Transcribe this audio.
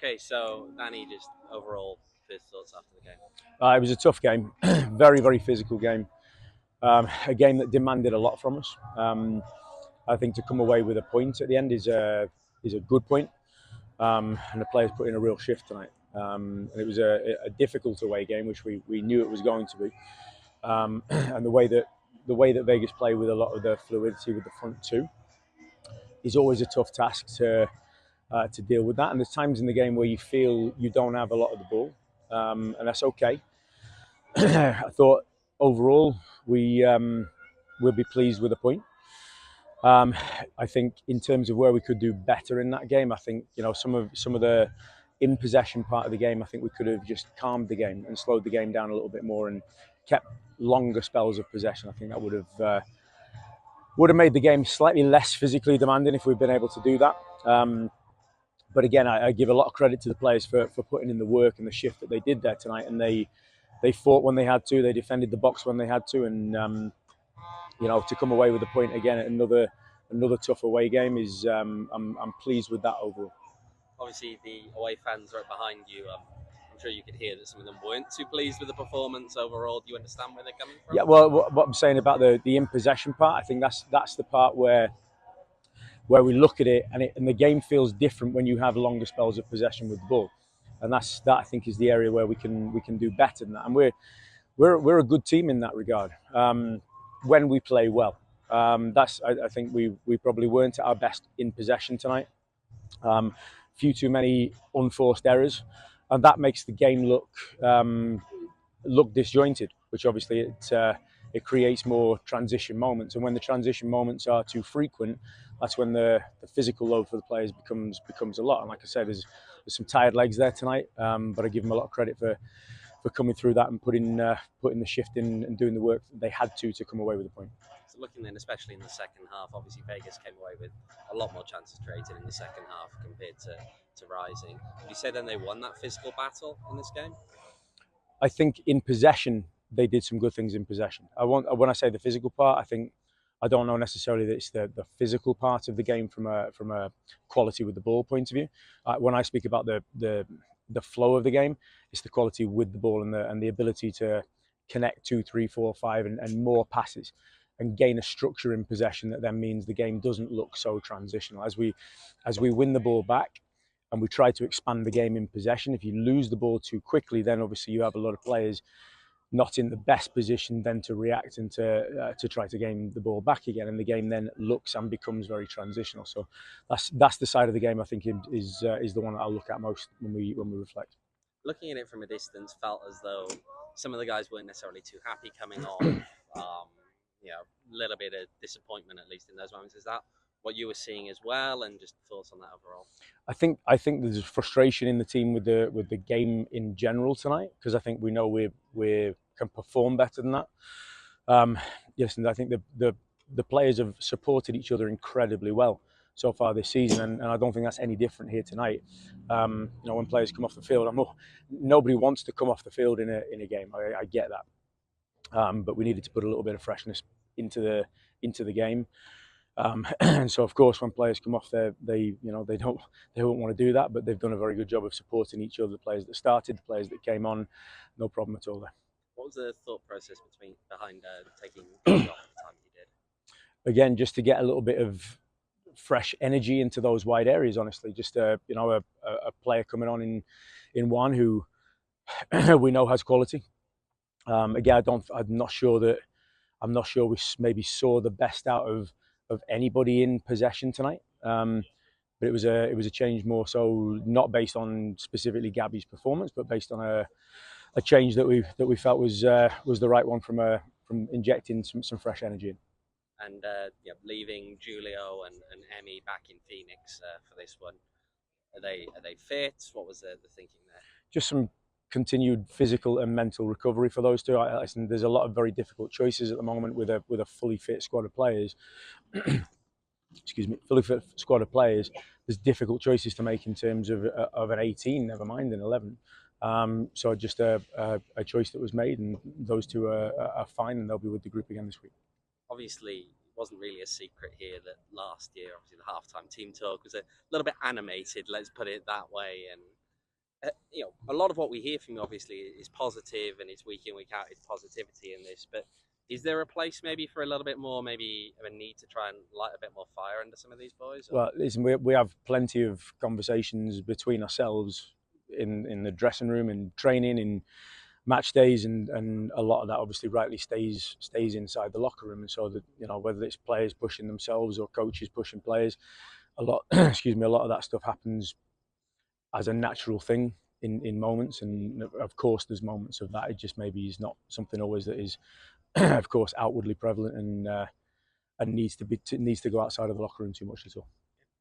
Okay, so Danny, just overall first thoughts after the game. It was a tough game, very, very physical game. A game that demanded a lot from us. I think to come away with a point at the end is a good point, and the players put in a real shift tonight. And it was a difficult away game, which we knew it was going to be. And the way that Vegas play with a lot of the fluidity with the front two is always a tough task to deal with that. And there's times in the game where you feel you don't have a lot of the ball, and that's okay. I thought overall we'll be pleased with a point. Um, I think in terms of where we could do better in that game, I think some of the in possession part of the game, I think we could have just calmed the game and slowed the game down a little bit more and kept longer spells of possession. I think that would have made the game slightly less physically demanding if we'd been able to do that. But again, I give a lot of credit to the players for putting in the work and the shift that they did there tonight, and they fought when they had to, they defended the box when they had to, and to come away with a point again at another tough away game is I'm pleased with that overall. Obviously, the away fans right behind you. I'm sure you could hear that some of them weren't too pleased with the performance overall. Do you understand where they're coming from? Yeah, well, what I'm saying about the in possession part, I think that's the part where we look at it and the game feels different when you have longer spells of possession with the ball, and that I think is the area where we can do better than that, and we're a good team in that regard. When we play well, I think we probably weren't at our best in possession tonight. Few too many unforced errors, and that makes the game look disjointed, which obviously it creates more transition moments. And when the transition moments are too frequent, that's when the physical load for the players becomes a lot. And like I said, there's some tired legs there tonight, but I give them a lot of credit for coming through that and putting the shift in and doing the work that they had to come away with a point. So looking then, especially in the second half, obviously Vegas came away with a lot more chances created in the second half compared to Rising. Would you say then they won that physical battle in this game? I think in possession they did some good things in possession. When I say the physical part, I don't know necessarily that it's the physical part of the game from a quality with the ball point of view. When I speak about the flow of the game, it's the quality with the ball and the ability to connect 2, 3, 4, 5 and more passes and gain a structure in possession that then means the game doesn't look so transitional. As we win the ball back and we try to expand the game in possession, if you lose the ball too quickly, then obviously you have a lot of players not in the best position then to react and to try to gain the ball back again, and the game then looks and becomes very transitional. So that's the side of the game I think is the one that I'll look at most when we reflect. Looking at it from a distance, felt as though some of the guys weren't necessarily too happy coming off. A little bit of disappointment, at least in those moments. Is that what you were seeing as well, and just thoughts on that overall? I think there's frustration in the team with the game in general tonight, because I think we know we can perform better than that. Yes, and I think the players have supported each other incredibly well so far this season, and I don't think that's any different here tonight. When players come off the field, nobody wants to come off the field in a game. I get that, but we needed to put a little bit of freshness into the game. And so, of course, when players come off, they won't want to do that, but they've done a very good job of supporting each other. The players that started, the players that came on, no problem at all there. What was the thought process behind taking George off at the time you did? Again, just to get a little bit of fresh energy into those wide areas. Honestly, just a player coming on in one who we know has quality. Again, I'm not sure we maybe saw the best out of anybody in possession tonight. But it was a change more so not based on specifically Gabby's performance, but based on a change that we felt was the right one from injecting some fresh energy in. And leaving Julio and Emmy back in Phoenix for this one. Are they fit? What was the thinking there? Just some continued physical and mental recovery for those two. There's a lot of very difficult choices at the moment with a fully fit squad of players. Excuse me, fully fit squad of players. There's difficult choices to make in terms of an 18, never mind an 11. So just a choice that was made, and those two are fine, and they'll be with the group again this week. Obviously, it wasn't really a secret here that last year, obviously, the halftime team talk was a little bit animated, let's put it that way. And a lot of what we hear from you obviously is positive, and it's week in week out is positivity in this. But is there a place maybe for a little bit more, maybe of a need to try and light a bit more fire under some of these boys? Or? Well, listen, we have plenty of conversations between ourselves in the dressing room, in training, in match days, and a lot of that obviously rightly stays inside the locker room. And so that, whether it's players pushing themselves or coaches pushing players, a lot excuse me, a lot of that stuff happens as a natural thing in moments. And of course there's moments of that. It just maybe is not something always that is of course outwardly prevalent and needs to go outside of the locker room too much at all.